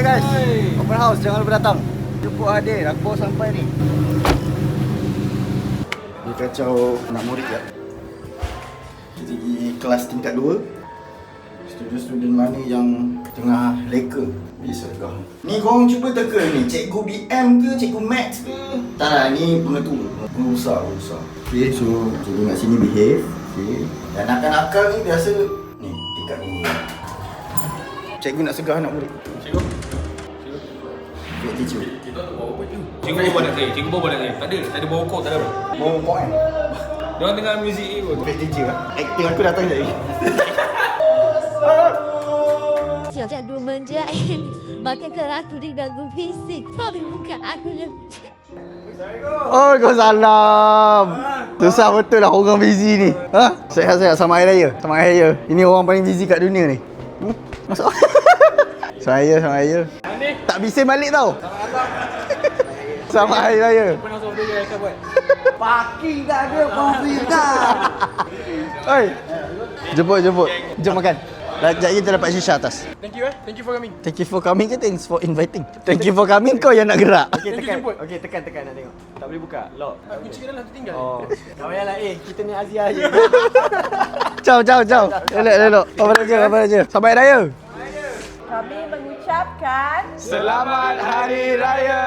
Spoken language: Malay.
Okay guys, open house, jangan lupa datang. Jemput hadir, aku sampai ni. Dia kacau anak murid ya. Kita pergi kelas tingkat 2. Student-student mana yang tengah leka bisakah. Ni korang cuba teka ni, cikgu BM ke, cikgu Max ke? Tak lah, ni pengetua, pengusaha. Okay, so cikgu kat sini behave. Okay. Dan nakal-nakal ni biasa ni, tingkat 2. Cikgu nak segah anak murid. Cikgu? Okay, teacher. Kita tak bawa apa je. Cikgu bawa nak saya, cikgu bawa nak saya. Tak ada bawa kok, tak ada. Bawa kok kan? Diorang dengar muzik ni kot. Okay, teacher lah. Acting aku datang je lagi. 挑战入门这makan keras tu diganggu fisik. Tapi muka aku Oh, kau salam. Susah betul lah orang busy ni. Ha? Sehat-sehat sama hari raya. Sama hari raya. Ini orang paling busy kat dunia ni. Masuk. Sama raya. Tak bising balik tau. Sama hari raya. Parking tak ada, confirm tak. Oi. Jemput. Jom makan. Sekejap lagi kita dapat shisha atas. Thank you Thank you for coming. Thank you for coming ke thanks for inviting? Thank you for coming, kau yang nak gerak. Okey, Thank you, tekan. jemput. Okey, tekan nak tengok. Tak boleh buka. Lock. Kunci dalam tertinggal. Oh. Tak payahlah kita ni Azia je. Ciao. Elok. Apa aja. Sampai raya. Kami mengucapkan Selamat Hari Raya.